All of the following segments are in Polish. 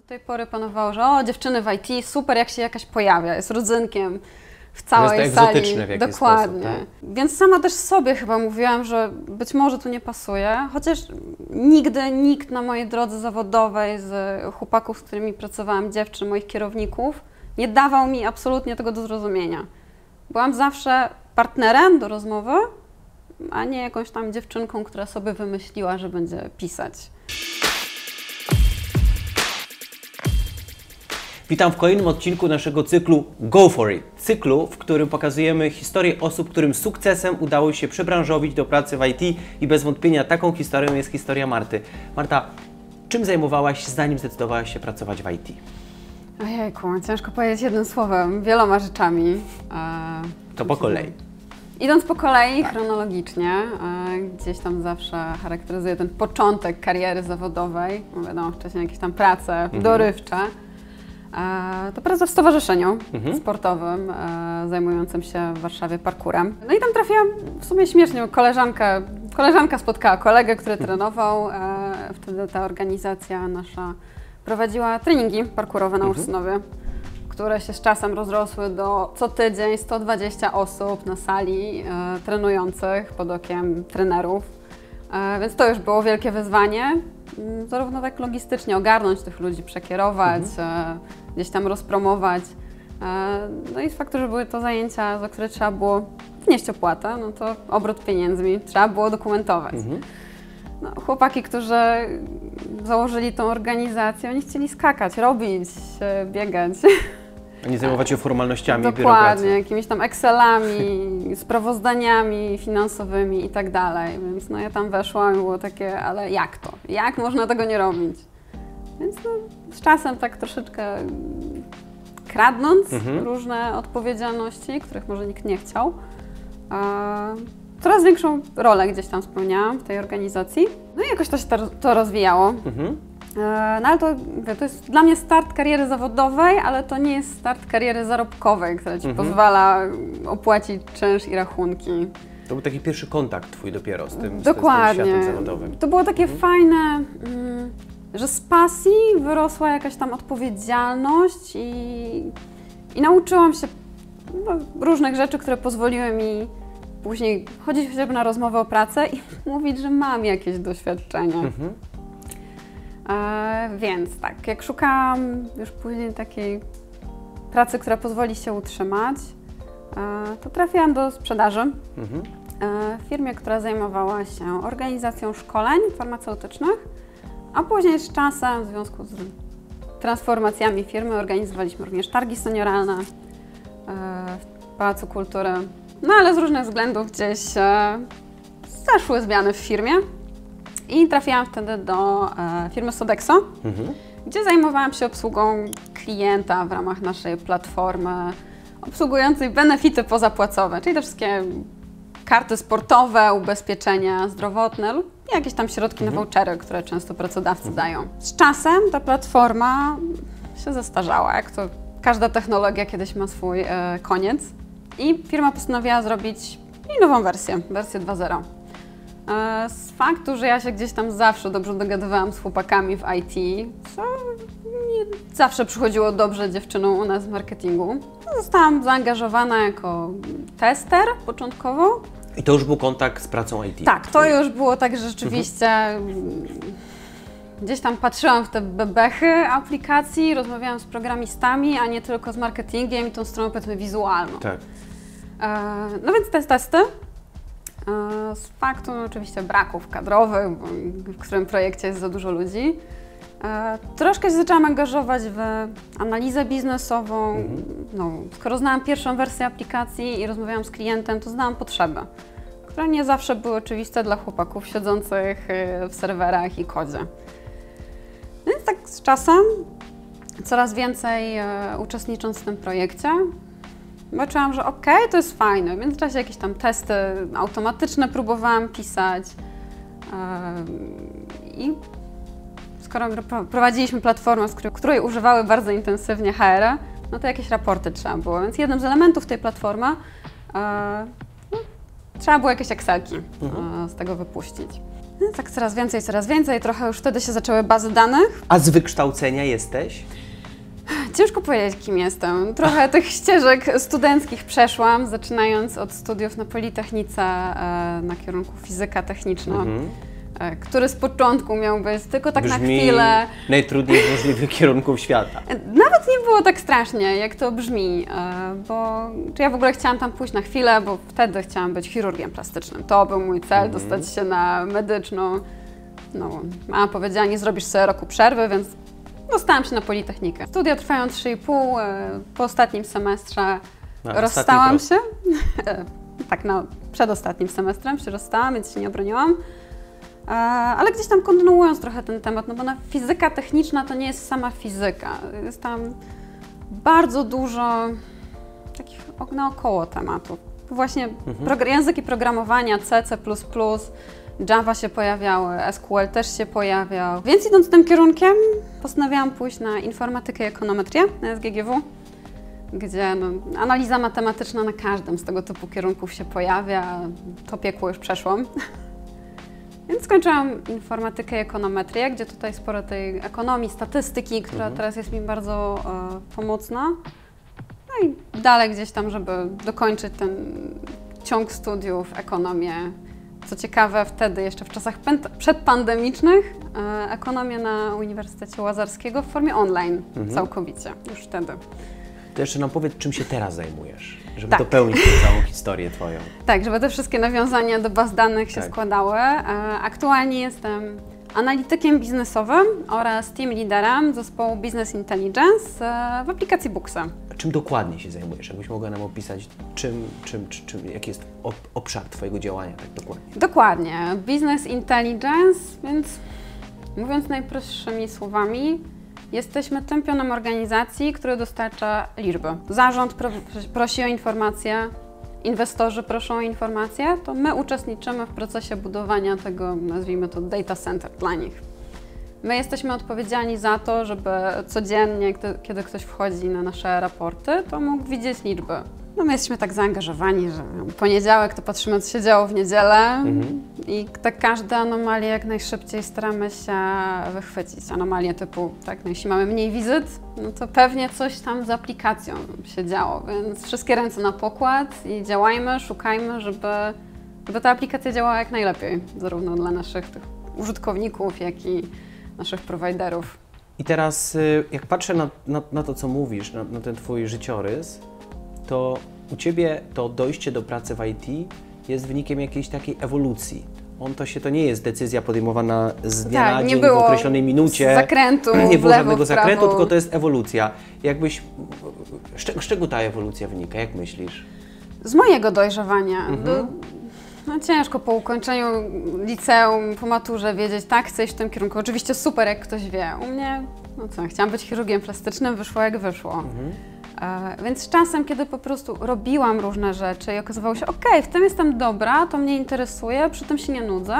tej pory panowało, że o, dziewczyny w IT, super jak się jakaś pojawia, jest rodzynkiem w całej jest sali. egzotyczne w jakiś Dokładnie. sposób, tak? Więc sama też sobie chyba mówiłam, że być może tu nie pasuje, chociaż nigdy nikt na mojej drodze zawodowej z chłopaków, z którymi pracowałam, dziewczyn, moich kierowników, nie dawał mi absolutnie tego do zrozumienia. Byłam zawsze partnerem do rozmowy, a nie jakąś tam dziewczynką, która sobie wymyśliła, że będzie pisać. Witam w kolejnym odcinku naszego cyklu Go For It. Cyklu, w którym pokazujemy historię osób, którym sukcesem udało się przebranżowić do pracy w IT i bez wątpienia taką historią jest historia Marty. Marta, czym zajmowałaś się, zanim zdecydowałaś się pracować w IT? Ojejku, ciężko powiedzieć jednym słowem, wieloma rzeczami. To po kolei. Idąc po kolei, chronologicznie, gdzieś tam zawsze charakteryzuje ten początek kariery zawodowej, no wiadomo, wcześniej jakieś tam prace dorywcze. To praca w stowarzyszeniu sportowym zajmującym się w Warszawie parkurem. No i tam trafiłam w sumie śmiesznie, koleżanka spotkała kolegę, który trenował. Wtedy ta organizacja nasza prowadziła treningi parkurowe na Ursynowie, które się z czasem rozrosły do co tydzień 120 osób na sali trenujących pod okiem trenerów. Więc to już było wielkie wyzwanie, zarówno tak logistycznie ogarnąć tych ludzi, przekierować, gdzieś tam rozpromować. No i z faktu, że były to zajęcia, za które trzeba było wnieść opłatę, no to obrót pieniędzmi trzeba było dokumentować. No, chłopaki, którzy założyli tą organizację, oni chcieli skakać, robić, biegać. A nie zajmować się formalnościami, Dokładnie, biurokracją. jakimiś tam Excelami, sprawozdaniami finansowymi i tak dalej. Więc no ja tam weszłam i było takie, ale jak to? Jak można tego nie robić? Więc no, z czasem tak troszeczkę kradnąc różne odpowiedzialności, których może nikt nie chciał, coraz większą rolę gdzieś tam spełniałam w tej organizacji. No i jakoś to się to rozwijało. No ale to jest dla mnie start kariery zawodowej, ale to nie jest start kariery zarobkowej, która Ci pozwala opłacić czynsz i rachunki. To był taki pierwszy kontakt Twój dopiero z tym Dokładnie. światem zawodowym. To było takie fajne, że z pasji wyrosła jakaś tam odpowiedzialność i nauczyłam się różnych rzeczy, które pozwoliły mi później chodzić chociażby na rozmowę o pracę i mówić, że mam jakieś doświadczenia. Więc tak, jak szukałam już później takiej pracy, która pozwoli się utrzymać, to trafiłam do sprzedaży w firmie, która zajmowała się organizacją szkoleń farmaceutycznych, a później z czasem w związku z transformacjami firmy organizowaliśmy również targi senioralne w Pałacu Kultury. No ale z różnych względów gdzieś zaszły zmiany w firmie. I trafiłam wtedy do firmy Sodexo, gdzie zajmowałam się obsługą klienta w ramach naszej platformy obsługującej benefity pozapłacowe, czyli te wszystkie karty sportowe, ubezpieczenia zdrowotne lub jakieś tam środki na vouchery, które często pracodawcy dają. Z czasem ta platforma się zestarzała, jak to każda technologia kiedyś ma swój koniec i firma postanowiła zrobić jej nową wersję 2.0. Z faktu, że ja się gdzieś tam zawsze dobrze dogadywałam z chłopakami w IT, co nie zawsze przychodziło dobrze dziewczynom u nas w marketingu, zostałam zaangażowana jako tester początkowo. I to już był kontakt z pracą IT? Tak, to już było tak, że rzeczywiście gdzieś tam patrzyłam w te bebechy aplikacji, rozmawiałam z programistami, a nie tylko z marketingiem i tą stroną powiedzmy wizualną. Tak. No więc te testy. Z faktu oczywiście braków kadrowych, w którym projekcie jest za dużo ludzi, troszkę się zaczęłam angażować w analizę biznesową. No, skoro znałam pierwszą wersję aplikacji i rozmawiałam z klientem, to znałam potrzeby, które nie zawsze były oczywiste dla chłopaków siedzących w serwerach i kodzie. Więc tak z czasem, coraz więcej uczestnicząc w tym projekcie, zobaczyłam, że okej, to jest fajne. W międzyczasie jakieś tam testy automatyczne próbowałam pisać i skoro prowadziliśmy platformę, której używały bardzo intensywnie HR, no to jakieś raporty trzeba było. Więc jednym z elementów tej platformy trzeba było jakieś Excelki z tego wypuścić. No, tak coraz więcej. Trochę już wtedy się zaczęły bazy danych. A z wykształcenia jesteś? Ciężko powiedzieć, kim jestem. Trochę tych ścieżek studenckich przeszłam, zaczynając od studiów na Politechnice na kierunku fizyka techniczna, który z początku miał być tylko tak na chwilę. Najtrudniej z możliwych kierunków świata. Nawet nie było tak strasznie, jak to brzmi, bo ja w ogóle chciałam tam pójść na chwilę, bo wtedy chciałam być chirurgiem plastycznym. To był mój cel, dostać się na medyczną. No, mama powiedziała, nie zrobisz sobie roku przerwy, więc dostałam się na Politechnikę. Studia trwają 3,5, po ostatnim semestrze rozstałam się. Tak, no, przed ostatnim semestrem się rozstałam, więc się nie obroniłam. Ale gdzieś tam kontynuując trochę ten temat, no bo fizyka techniczna to nie jest sama fizyka. Jest tam bardzo dużo takich naokoło tematów. Właśnie języki programowania C, C++, Java się pojawiały, SQL też się pojawiał. Więc idąc tym kierunkiem, postanowiłam pójść na informatykę i ekonometrię na SGGW, gdzie no, analiza matematyczna na każdym z tego typu kierunków się pojawia. To piekło już przeszłam. Więc skończyłam informatykę i ekonometrię, gdzie tutaj sporo tej ekonomii, statystyki, która teraz jest mi bardzo pomocna. No i dalej gdzieś tam, żeby dokończyć ten ciąg studiów, ekonomię. Co ciekawe, wtedy jeszcze w czasach przedpandemicznych ekonomię na Uniwersytecie Łazarskiego w formie online całkowicie, już wtedy. To jeszcze nam powiedz, czym się teraz zajmujesz, żeby dopełnić tę całą historię Twoją. Tak, żeby te wszystkie nawiązania do baz danych się składały. Aktualnie jestem analitykiem biznesowym oraz team liderem zespołu Business Intelligence w aplikacji Booxa. Czym dokładnie się zajmujesz? Jakbyś mogła nam opisać, jaki jest obszar Twojego działania tak dokładnie? Dokładnie. Business Intelligence, więc mówiąc najprostszymi słowami, jesteśmy tym pionem organizacji, który dostarcza liczby. Zarząd prosi o informacje, inwestorzy proszą o informacje, to my uczestniczymy w procesie budowania tego, nazwijmy to data center dla nich. My jesteśmy odpowiedzialni za to, żeby codziennie, kiedy ktoś wchodzi na nasze raporty, to mógł widzieć liczby. No my jesteśmy tak zaangażowani, że poniedziałek to patrzymy, co się działo w niedzielę i tak każde anomalie jak najszybciej staramy się wychwycić. Anomalie typu, tak, no jeśli mamy mniej wizyt, no to pewnie coś tam z aplikacją się działo, więc wszystkie ręce na pokład i działajmy, szukajmy, żeby ta aplikacja działała jak najlepiej, zarówno dla naszych tych użytkowników, jak i naszych prowajderów. I teraz jak patrzę na to, co mówisz, na ten Twój życiorys, to u Ciebie to dojście do pracy w IT jest wynikiem jakiejś takiej ewolucji. To nie jest decyzja podejmowana z dnia na dzień w określonej minucie. Zakrętu, nie było żadnego prawo. zakrętu, tylko to jest ewolucja. Z czego ta ewolucja wynika? Jak myślisz? Z mojego dojrzewania. No ciężko po ukończeniu liceum, po maturze wiedzieć, tak, chcę iść w tym kierunku. Oczywiście super, jak ktoś wie. U mnie, no co, chciałam być chirurgiem plastycznym, wyszło jak wyszło. Więc z czasem, kiedy po prostu robiłam różne rzeczy i okazywało się, okej, w tym jestem dobra, to mnie interesuje, przy tym się nie nudzę,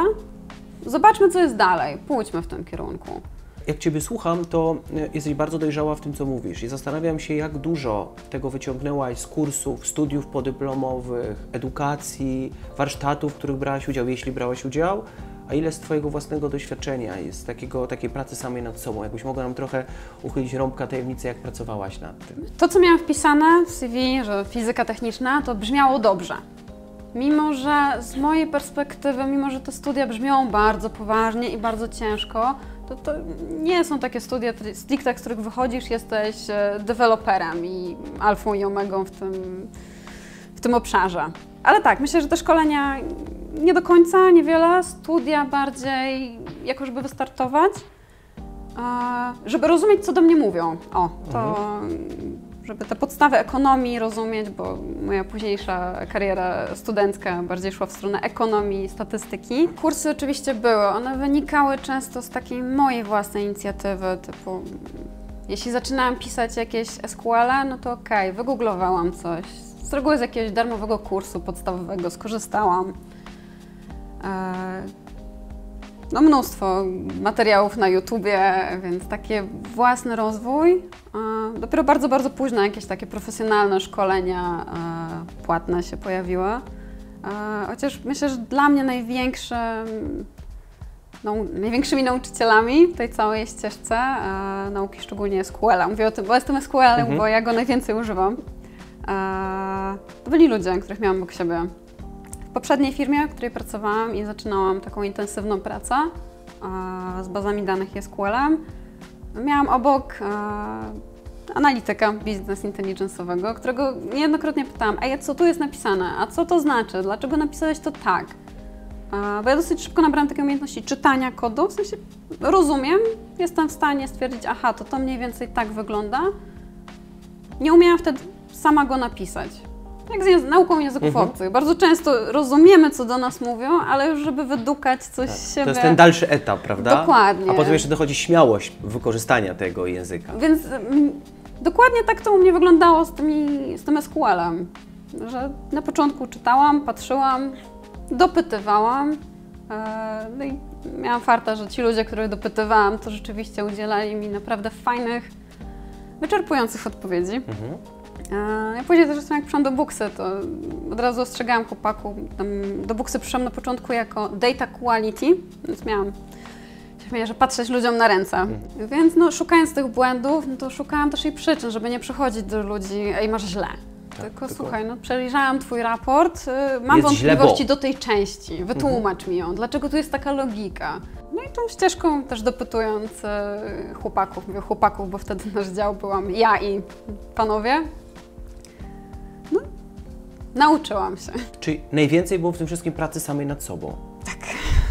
zobaczmy, co jest dalej, pójdźmy w tym kierunku. Jak Ciebie słucham, to jesteś bardzo dojrzała w tym, co mówisz i zastanawiam się, jak dużo tego wyciągnęłaś z kursów, studiów podyplomowych, edukacji, warsztatów, w których brałaś udział, jeśli brałaś udział, a ile z Twojego własnego doświadczenia jest takiej pracy samej nad sobą? Jakbyś mogła nam trochę uchylić rąbka tajemnicy, jak pracowałaś nad tym? To, co miałam wpisane w CV, że fizyka techniczna, to brzmiało dobrze. Mimo że z mojej perspektywy, mimo że te studia brzmią bardzo poważnie i bardzo ciężko, to nie są takie studia stricte, z których wychodzisz, jesteś deweloperem i alfą i omegą w tym obszarze. Ale tak, myślę, że te szkolenia nie do końca, niewiele, studia bardziej, jako żeby wystartować, żeby rozumieć, co do mnie mówią. Żeby te podstawy ekonomii rozumieć, bo moja późniejsza kariera studencka bardziej szła w stronę ekonomii, statystyki. Kursy oczywiście były, one wynikały często z takiej mojej własnej inicjatywy, typu jeśli zaczynałam pisać jakieś SQL-e, no to okej, wygooglowałam coś. Z reguły z jakiegoś darmowego kursu podstawowego skorzystałam. No mnóstwo materiałów na YouTubie, więc taki własny rozwój. Dopiero bardzo, bardzo późno jakieś takie profesjonalne szkolenia płatne się pojawiły. Chociaż myślę, że dla mnie największymi nauczycielami w tej całej ścieżce nauki, szczególnie SQL-a. Mówię o tym, bo jestem SQL-em, bo ja go najwięcej używam. To byli ludzie, których miałam obok siebie. W poprzedniej firmie, w której pracowałam i zaczynałam taką intensywną pracę z bazami danych i SQL-em, miałam obok analityka business intelligence'owego, którego niejednokrotnie pytałam, a co tu jest napisane, a co to znaczy, dlaczego napisałeś to tak? Bo ja dosyć szybko nabrałam takiej umiejętności czytania kodu, w sensie rozumiem, jestem w stanie stwierdzić, aha, to mniej więcej tak wygląda. Nie umiałam wtedy sama go napisać. Jak z nauką języków obcych. Bardzo często rozumiemy, co do nas mówią, ale już żeby wydukać coś z siebie... To jest ten dalszy etap, prawda? Dokładnie. A potem jeszcze dochodzi śmiałość wykorzystania tego języka. Więc dokładnie tak to u mnie wyglądało z tym SQL-em. Że na początku czytałam, patrzyłam, dopytywałam. No i miałam farta, że ci ludzie, których dopytywałam, to rzeczywiście udzielali mi naprawdę fajnych, wyczerpujących odpowiedzi. Ja później też jak przyszłam do Booksy, to od razu ostrzegałam chłopaków. Do Booksy przyszłam na początku jako data quality, więc miałam się śmieję, że patrzeć ludziom na ręce. Więc no, szukając tych błędów, no to szukałam też i przyczyn, żeby nie przychodzić do ludzi, ej, masz źle. Tylko słuchaj, no przejrzałam Twój raport, mam wątpliwości do tej części, wytłumacz mi ją, dlaczego tu jest taka logika. No i tą ścieżką też dopytując chłopaków, mówię chłopaków, bo wtedy nasz dział byłam ja i panowie, no nauczyłam się. Czyli najwięcej było w tym wszystkim pracy samej nad sobą? Tak,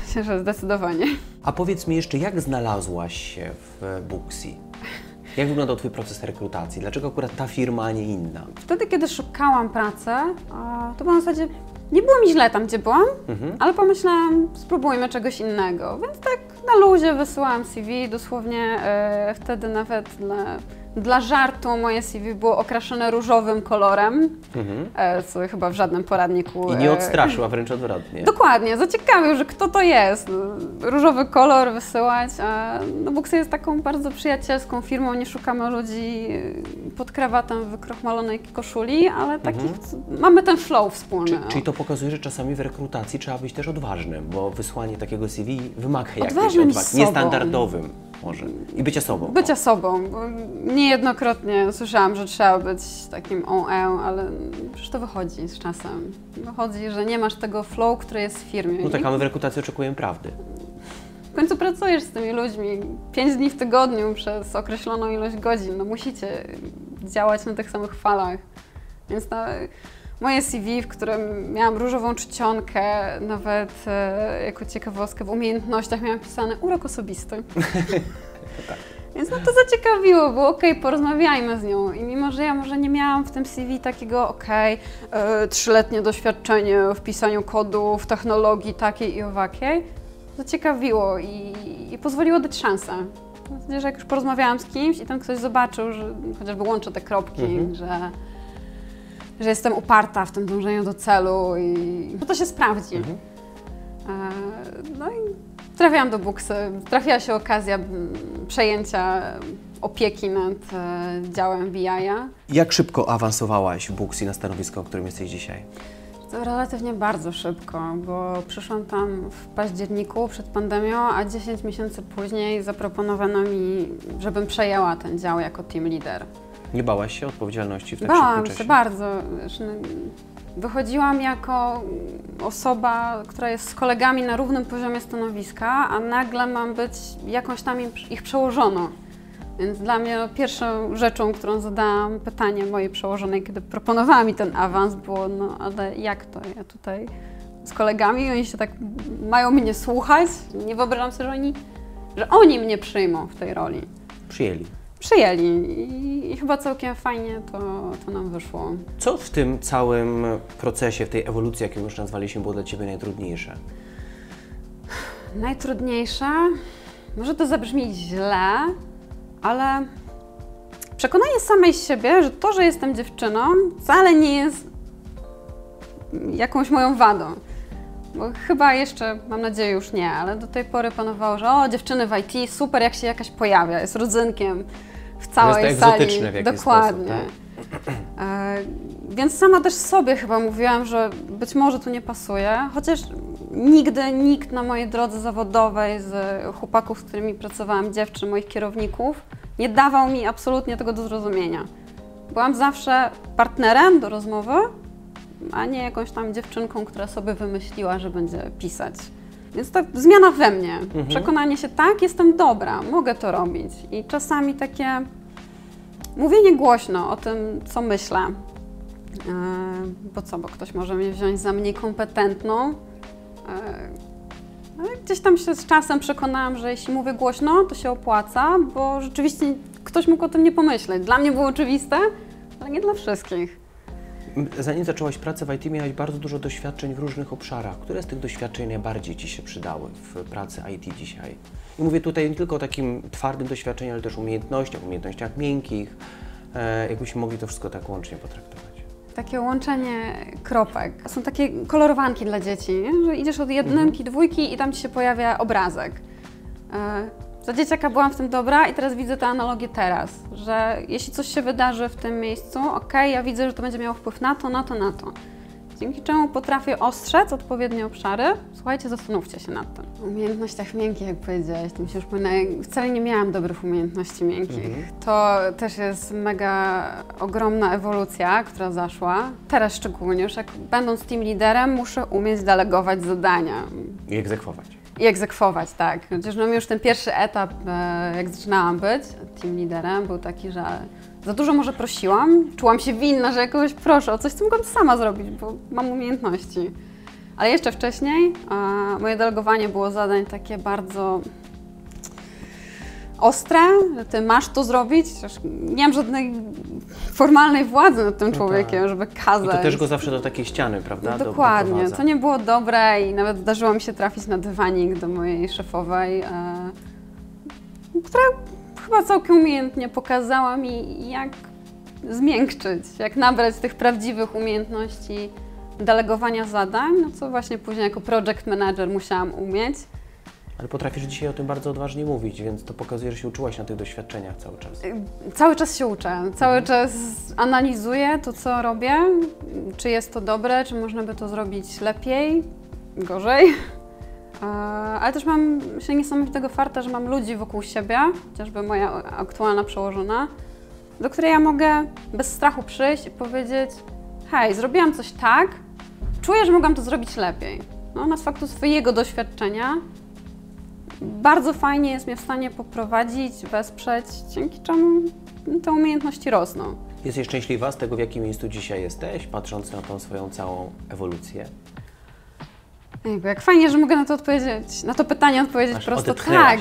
myślę, że zdecydowanie. A powiedz mi jeszcze, jak znalazłaś się w Booksy? Jak wyglądał Twój proces rekrutacji? Dlaczego akurat ta firma, a nie inna? Wtedy, kiedy szukałam pracy, to było w zasadzie, nie było mi źle tam, gdzie byłam, ale pomyślałam, spróbujmy czegoś innego. Więc tak na luzie wysyłałam CV, dosłownie wtedy nawet dla żartu moje CV było okraszone różowym kolorem, co chyba w żadnym poradniku... I nie odstraszył, a wręcz odwrotnie. Dokładnie, zaciekawił, że kto to jest. Różowy kolor wysyłać, a no Booksy jest taką bardzo przyjacielską firmą, nie szukamy ludzi pod krawatem w wykrochmalonej koszuli, ale takich, mamy ten flow wspólny. Czyli to pokazuje, że czasami w rekrutacji trzeba być też odważnym, bo wysłanie takiego CV wymaga jakiejś odwagi, niestandardowym może. I bycia sobą. Bycia sobą. Niejednokrotnie słyszałam, że trzeba być takim ale przecież to wychodzi z czasem. Wychodzi, że nie masz tego flow, który jest w firmie. No tak, a my w rekrutacji oczekujemy prawdy. W końcu pracujesz z tymi ludźmi 5 dni w tygodniu przez określoną ilość godzin. No musicie działać na tych samych falach. Więc moje CV, w którym miałam różową czcionkę, nawet jako ciekawostkę w umiejętnościach miałam pisane urok osobisty. Tak. Więc no to zaciekawiło, było okej, porozmawiajmy z nią. I mimo, że ja może nie miałam w tym CV takiego 3-letnie doświadczenie w pisaniu kodu, w technologii takiej i owakiej, zaciekawiło i pozwoliło dać szansę. W zasadzie, że jak już porozmawiałam z kimś i tam ktoś zobaczył, że chociażby łączę te kropki, że jestem uparta w tym dążeniu do celu i to się sprawdzi. No i trafiłam do Booksy, trafiła się okazja przejęcia opieki nad działem BI-a. Jak szybko awansowałaś w Booksy na stanowisko, w którym jesteś dzisiaj? To relatywnie bardzo szybko, bo przyszłam tam w październiku przed pandemią, a 10 miesięcy później zaproponowano mi, żebym przejęła ten dział jako team leader. Nie bałaś się odpowiedzialności w tak szybkim Bałam czasie? się bardzo. Wychodziłam jako osoba, która jest z kolegami na równym poziomie stanowiska, a nagle mam być jakąś tam ich przełożoną. Więc dla mnie pierwszą rzeczą, którą zadałam pytanie mojej przełożonej, kiedy proponowała mi ten awans, było no ale jak to? Ja tutaj z kolegami, oni się tak mają mnie słuchać. Nie wyobrażam sobie, że oni mnie przyjmą w tej roli. Przyjęli i chyba całkiem fajnie to nam wyszło. Co w tym całym procesie, w tej ewolucji, jaką już nazwaliśmy, było dla Ciebie najtrudniejsze? Najtrudniejsze? Może to zabrzmi źle, ale przekonanie samej siebie, że to, że jestem dziewczyną, wcale nie jest jakąś moją wadą. Bo chyba jeszcze, mam nadzieję już nie, ale do tej pory panowało, że dziewczyny w IT, super jak się jakaś pojawia, jest rodzynkiem w całej jest to sali. egzotyczne w jakiś Dokładnie. sposób, tak? Więc sama też sobie chyba mówiłam, że być może tu nie pasuje, chociaż Nigdy nikt na mojej drodze zawodowej z chłopaków, z którymi pracowałam, dziewczyn, moich kierowników, nie dawał mi absolutnie tego do zrozumienia. Byłam zawsze partnerem do rozmowy, a nie jakąś tam dziewczynką, która sobie wymyśliła, że będzie pisać. Więc to zmiana we mnie. Przekonanie się, tak, jestem dobra, mogę to robić. I czasami takie mówienie głośno o tym, co myślę. Bo ktoś może mnie wziąć za mniej kompetentną. Ale gdzieś tam się z czasem przekonałam, że jeśli mówię głośno, to się opłaca, bo rzeczywiście ktoś mógł o tym nie pomyśleć. Dla mnie było oczywiste, ale nie dla wszystkich. Zanim zaczęłaś pracę w IT, miałaś bardzo dużo doświadczeń w różnych obszarach. Które z tych doświadczeń najbardziej Ci się przydały w pracy IT dzisiaj? I mówię tutaj nie tylko o takim twardym doświadczeniu, ale też umiejętnościach miękkich. Jakbyśmy mogli to wszystko tak łącznie potraktować. Takie łączenie kropek. Są takie kolorowanki dla dzieci, nie? Że idziesz od jedynki, dwójki i tam Ci się pojawia obrazek. Za dzieciaka byłam w tym dobra i teraz widzę tę analogię teraz, że jeśli coś się wydarzy w tym miejscu, ja widzę, że to będzie miało wpływ na to, na to, na to. Dzięki czemu potrafię ostrzec odpowiednie obszary. Słuchajcie, zastanówcie się nad tym. O umiejętnościach miękkich, jak powiedziałaś, tym się już wcale nie miałam dobrych umiejętności miękkich. To też jest mega ogromna ewolucja, która zaszła. Teraz szczególnie, już jak będąc team liderem, muszę umieć delegować zadania. I egzekwować. I egzekwować, tak. Chociaż już ten pierwszy etap, jak zaczynałam być team liderem, był taki, że za dużo może prosiłam, czułam się winna, że jakoś proszę o coś, co mogłam sama zrobić, bo mam umiejętności. Ale jeszcze wcześniej moje delegowanie było zadań takie bardzo ostre, że ty masz to zrobić, chociaż nie mam żadnej formalnej władzy nad tym człowiekiem, żeby kazać. I to też go zawsze do takiej ściany, prawda? Dokładnie, to nie było dobre i nawet zdarzyło mi się trafić na dywanik do mojej szefowej, która chyba całkiem umiejętnie pokazała mi, jak zmiękczyć, jak nabrać tych prawdziwych umiejętności delegowania zadań, no co właśnie później jako project manager musiałam umieć. Ale potrafisz dzisiaj o tym bardzo odważnie mówić, więc to pokazuje, że się uczyłaś na tych doświadczeniach cały czas. Cały czas się uczę, cały czas analizuję to, co robię, czy jest to dobre, czy można by to zrobić lepiej, gorzej. Ale też mam się niesamowitego farta, że mam ludzi wokół siebie, chociażby moja aktualna przełożona, do której ja mogę bez strachu przyjść i powiedzieć: hej, zrobiłam coś tak, czuję, że mogłam to zrobić lepiej. No, ona z faktu swojego doświadczenia bardzo fajnie jest mnie w stanie poprowadzić, wesprzeć, dzięki czemu te umiejętności rosną. Jesteś szczęśliwa z tego, w jakim miejscu dzisiaj jesteś, patrząc na tą swoją całą ewolucję? Jak fajnie, że mogę na to odpowiedzieć, na to pytanie odpowiedzieć prosto tak.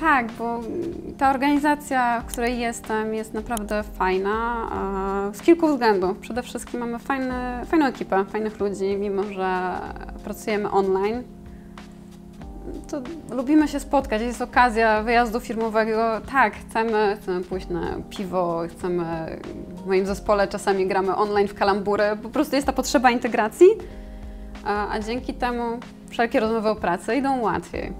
Tak, bo ta organizacja, w której jestem, jest naprawdę fajna z kilku względów. Przede wszystkim mamy fajną ekipę, fajnych ludzi, mimo że pracujemy online. To lubimy się spotkać, jest okazja wyjazdu firmowego, tak, chcemy pójść na piwo, w moim zespole czasami gramy online w kalambury, po prostu jest ta potrzeba integracji, a dzięki temu wszelkie rozmowy o pracy idą łatwiej.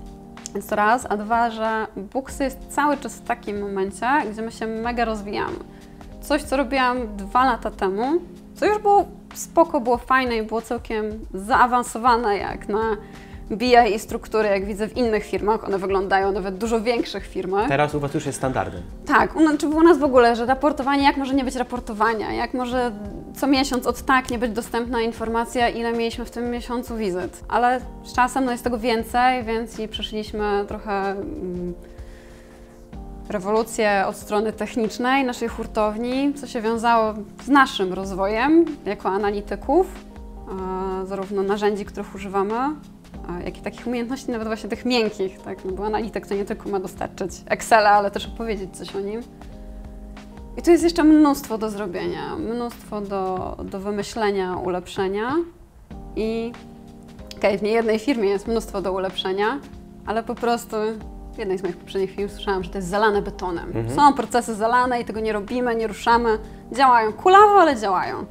Więc to raz, a dwa, że Booksy jest cały czas w takim momencie, gdzie my się mega rozwijamy. Coś, co robiłam 2 lata temu, co już było spoko, było fajne i było całkiem zaawansowane jak na BI i struktury, jak widzę w innych firmach, one wyglądają nawet dużo większych firmach. Teraz u Was już jest standardem. Tak, czy u nas w ogóle, że raportowanie, jak może nie być raportowania, jak może co miesiąc od tak nie być dostępna informacja, ile mieliśmy w tym miesiącu wizyt. Ale z czasem jest tego więcej, więc i przeszliśmy trochę rewolucję od strony technicznej naszej hurtowni, co się wiązało z naszym rozwojem jako analityków, zarówno narzędzi, których używamy, jak i takich umiejętności, nawet właśnie tych miękkich, tak? No bo analityk to nie tylko ma dostarczyć Excela, ale też opowiedzieć coś o nim. I tu jest jeszcze mnóstwo do zrobienia, mnóstwo do wymyślenia, ulepszenia i w niejednej firmie jest mnóstwo do ulepszenia, ale po prostu w jednej z moich poprzednich firm słyszałam, że to jest zalane betonem. Są procesy zalane i tego nie robimy, nie ruszamy, działają kulawo, ale działają.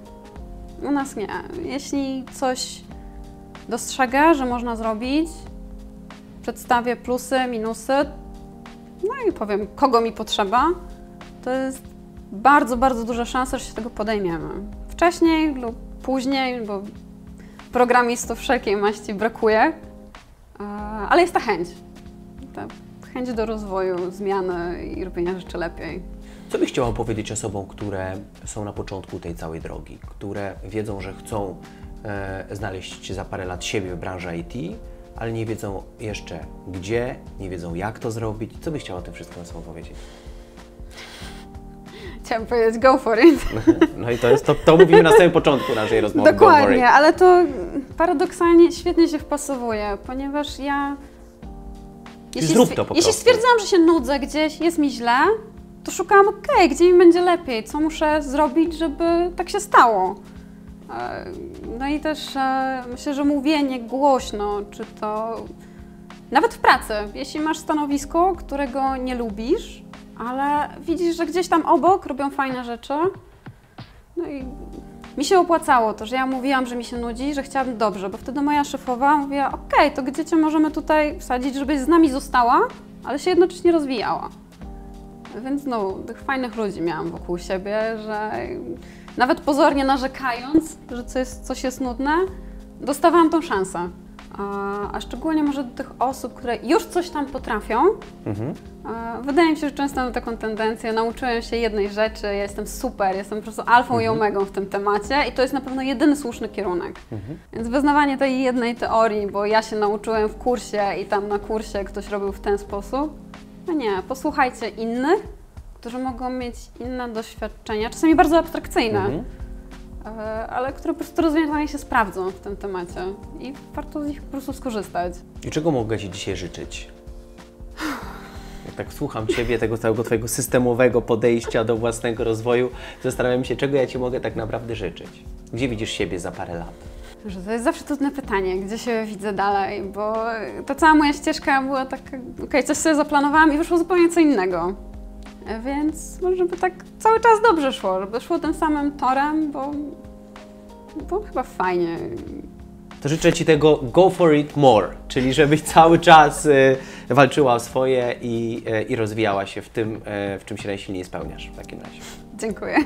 U nas nie. Jeśli coś dostrzegę, że można zrobić, przedstawię plusy, minusy, no i powiem, kogo mi potrzeba, to jest bardzo, bardzo duża szansa, że się tego podejmiemy. Wcześniej lub później, bo programistów wszelkiej maści brakuje ale jest ta chęć. Ta chęć do rozwoju, zmiany i robienia rzeczy lepiej. Co byś chciała powiedzieć osobom, które są na początku tej całej drogi, które wiedzą, że chcą znaleźć za parę lat siebie w branży IT, ale nie wiedzą jeszcze gdzie, nie wiedzą jak to zrobić? Co byś chciała o tym wszystkim osobom powiedzieć? Chciałam powiedzieć go for it. No i to mówimy na samym początku naszej rozmowy. Dokładnie, ale to paradoksalnie świetnie się wpasowuje, ponieważ ja... Jeśli stwierdzam, że się nudzę gdzieś, jest mi źle, to szukałam, gdzie mi będzie lepiej, co muszę zrobić, żeby tak się stało. No i też myślę, że mówienie głośno, czy to nawet w pracy, jeśli masz stanowisko, którego nie lubisz, ale widzisz, że gdzieś tam obok robią fajne rzeczy, no i mi się opłacało to, że ja mówiłam, że mi się nudzi, że chciałabym dobrze, bo wtedy moja szefowa mówiła, to gdzie Cię możemy tutaj wsadzić, żebyś z nami została, ale się jednocześnie rozwijała. Więc no, tych fajnych ludzi miałam wokół siebie, że nawet pozornie narzekając, że coś jest nudne, dostawałam tą szansę. A szczególnie może do tych osób, które już coś tam potrafią. Wydaje mi się, że często mam taką tendencję, nauczyłem się jednej rzeczy, ja jestem super, jestem po prostu alfą i omegą w tym temacie i to jest na pewno jedyny słuszny kierunek. Więc wyznawanie tej jednej teorii, bo ja się nauczyłem w kursie i tam na kursie ktoś robił w ten sposób, no nie, posłuchajcie innych, którzy mogą mieć inne doświadczenia, czasami bardzo abstrakcyjne, ale które po prostu rozwiązania się sprawdzą w tym temacie i warto z nich po prostu skorzystać. I czego mogę Ci dzisiaj życzyć? Jak tak słucham Ciebie, tego całego Twojego systemowego podejścia do własnego rozwoju, zastanawiam się, czego ja Ci mogę tak naprawdę życzyć. Gdzie widzisz siebie za parę lat? Że to jest zawsze trudne pytanie, gdzie się widzę dalej, bo ta cała moja ścieżka była taka, coś sobie zaplanowałam i wyszło zupełnie co innego. Więc może by tak cały czas dobrze szło, żeby szło tym samym torem, bo chyba fajnie. To życzę Ci tego go for it more, czyli żebyś cały czas walczyła o swoje i rozwijała się w tym, w czym się najsilniej spełniasz w takim razie. Dziękuję.